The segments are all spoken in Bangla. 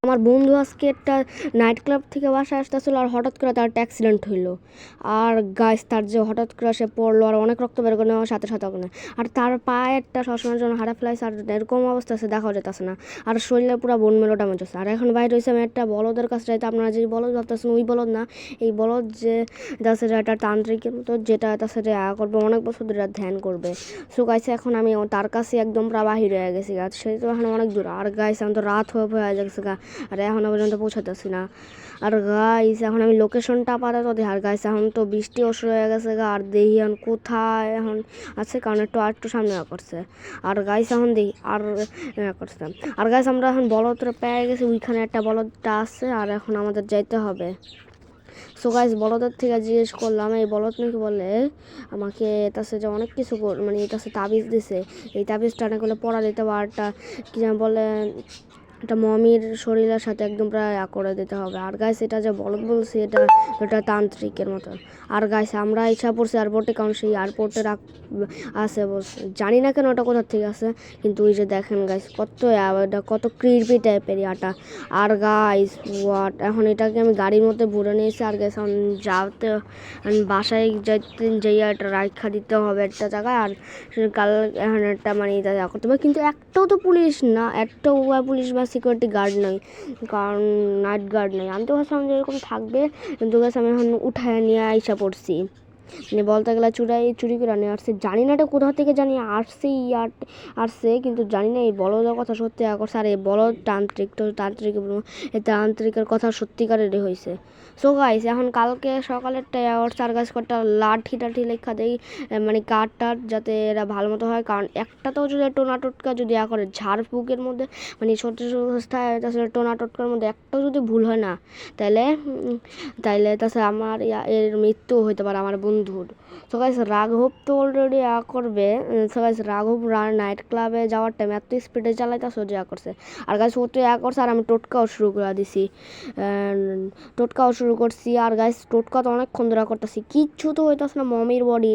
আমার বন্ধু আজকে একটা নাইট ক্লাব থেকে বাসায় আসতেছিল আর হঠাৎ করে তার একটা অ্যাক্সিডেন্ট হইলো। আর গাইস তার যে হঠাৎ করে সে পড়লো আর অনেক রক্ত বের করে নেওয়ার সাথে সাথে ওখানে আর তার পায়েরটা সবসময়ের জন্য হারা ফেলাইছে আর এরকম অবস্থা আছে দেখাও যেতেছে না আর শরীরে পুরো বোন মেলো ড্যামেজ হচ্ছে। আর এখন বাইরে হয়েছে আমি একটা বলদের কাছে যাইতে, আপনারা যে বলদ ভাবতেছেন ওই বলদ না, এই বলদ যে যাচ্ছে একটা তান্ত্রিকের মতো যেটা তাছে করবে অনেক বছর ধরে ধ্যান করবে। সো গাইছে এখন আমি তার কাছে একদম পুরা বাহির হয়ে গেছি গা, সে তো এখন অনেক দূর। আর গাইছে আমি তো রাত হয়ে যাচ্ছে গা আর এখনও পর্যন্ত পৌঁছাতেছি না। আর গাইস এখন আমি লোকেশনটা আপাতত দেখি। আর গাইস এখন তো বৃষ্টি শুরু হয়ে গেছে গা, আর দেখি এখন কোথায় এখন আছে কারণ একটু সামনে করছে। আর গাইস এখন দেখি আর করছে। আর গাইস আমরা এখন বলদটা পেয়ে গেছি, ওইখানে একটা বলদটা আছে আর এখন আমাদের যাইতে হবে। সো গাইস বলদের থেকে জিজ্ঞেস করলাম, এই বলদ নাকি বলে আমাকে তার সাথে অনেক কিছু মানে এটা তাবিজ দিছে, এই তাবিজটা না করলে পড়া দিতে পারটা কি যেন বলে এটা মমির শরীরের সাথে একদম প্রায় করে দিতে হবে। আর গাইস এটা যে বলদ বলছি এটা তান্ত্রিকের মতো। আর গাইস আমরা ইচ্ছা পড়ছি এয়ারপোর্টে, কারণ সেই এয়ারপোর্টে আছে বলছে, জানি না কেন ওটা কোথার থেকে আছে, কিন্তু ওই যে দেখেন গাইস এটা কত ক্রিপি টাইপের ইয়াটা। আর গাইস ওয়াট এখন এটাকে আমি গাড়ির মধ্যে ভরে নিয়েছি। আর গাইস এখন যাতে বাসায় যাইয়া একটা রাখা দিতে হবে একটা জায়গায়। আর কাল এখন একটা মানে এটা করতে হবে, কিন্তু একটাও তো পুলিশ না, একটাও পুলিশ বা সিকিউরিটি গার্ড নয়, কারণ নাইট গার্ড নেই। আমি তো ভাবছিলাম যে এরকম থাকবে, কিন্তু গাছ আমি এখন উঠায় নিয়ে আইসা পড়ছি, মানে বলতে গেলে চুরি করে নিয়ে আসছে। জানি না এটা কোথা থেকে জানি আসছে, কিন্তু জানি না এই বলদের কথা সত্যি করছে। আর এই বলদ এই তান্ত্রিকের কথা সত্যিকারেরই হয়েছে। সো গাইস এখন কালকে সকালেরটা চার গাছ কটা লাঠি লেখা দেই, মানে কাঠ যাতে এরা ভালো মতো হয়, কারণ একটা তো যদি টোটকা যদি করে ঝাড়ফুঁকের মধ্যে মানে ছোটো অবস্থায় তাছাড়া টোটকার মধ্যে একটাও যদি ভুল হয় না, তাইলে তাছাড়া আমার এর মৃত্যু হইতে পারে আমার বন্ধুর। সো গাইস রাঘব তো অলরেডি করবে। সো গাইস রাঘব নাইট ক্লাবে যাওয়ার টাইম এত স্পিডে চালাইতেছে যে করছে। আর গাইস ও তো করছে আর আমি টোটকাও শুরু করে দিছি, আর গাইস টোটকা তো অনেকক্ষণ ধরে করতেছি, কিচ্ছু তো হইতেছে না মমির বডি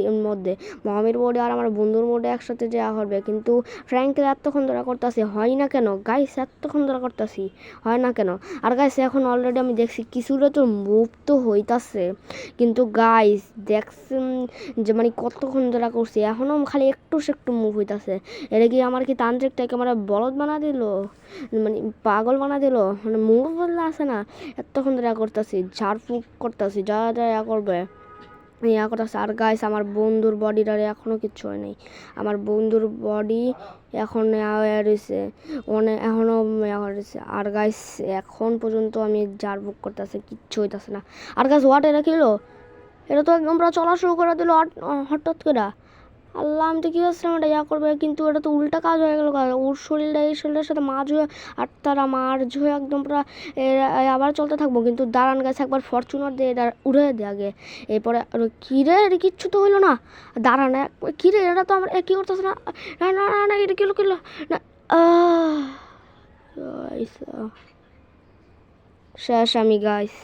আর আমার বন্ধুর মধ্যে একসাথে যাওয়া হবে, কিন্তু ফ্র্যাঙ্কের এতক্ষণ ধরে করতেছি হয় না কেন গাইস, এতক্ষণ ধরে করতেছি হয় না কেন। আর গাইস এখন অলরেডি আমি দেখছি কিছুটা তো মুভ তো হইতাছে, কিন্তু গাইস দেখছেন যে মানে কতক্ষণ ধরে করছি এখনও খালি একটু মুভ হইতাছে। এটা কি আমার কি তান্ত্রিকটাকে আমার বলদ বানা দিল, মানে পাগল বানা দিল, মানে মুভ বললে আসে না, এতক্ষণ ধরে করতেছি ঝাড়ফুঁক করতেছি যা করবে করতেছে। আর গাইস আমার বন্ধুর বডিটার এখনও কিচ্ছু হয় নাই, আমার বন্ধুর বডি এখন রয়েছে এখনও রয়েছে। আর গাইস এখন পর্যন্ত আমি ঝাড়ফুঁক করতেছে কিচ্ছু হইতেছে না। আর গাইস হোয়াট এটা কিলো, এটা তো একদম পুরো চলা শুরু করে দিল হঠাৎ করে। আল্লাহ আমি তো কী ভাবছিলাম এটা করবে, কিন্তু এটা তো উল্টা কাজ হয়ে গেল। ওর শরীরটা এই শরীরের সাথে মাঝ হয়ে আর তারা মার্জ হয়ে একদম পুরো আবার চলতে থাকবো, কিন্তু দাঁড়ান গাছে একবার ফরচুনার দিয়ে এটা উড়ে দে আগে, এরপরে কিরে এটা কিচ্ছু তো হইলো না, দাঁড়ান কিরে এটা তো আমার কী করতেছে না, না না না না এটা কিলো না, শেষ আমি গাইস,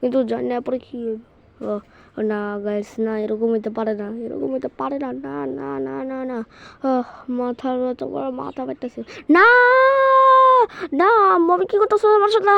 কিন্তু জানি না পরে কী না গাইস, না এরকম হইতে পারে না, না না না না না মাথা ব্যথাছে, না না মমি কি করতেছো আমার সাথে।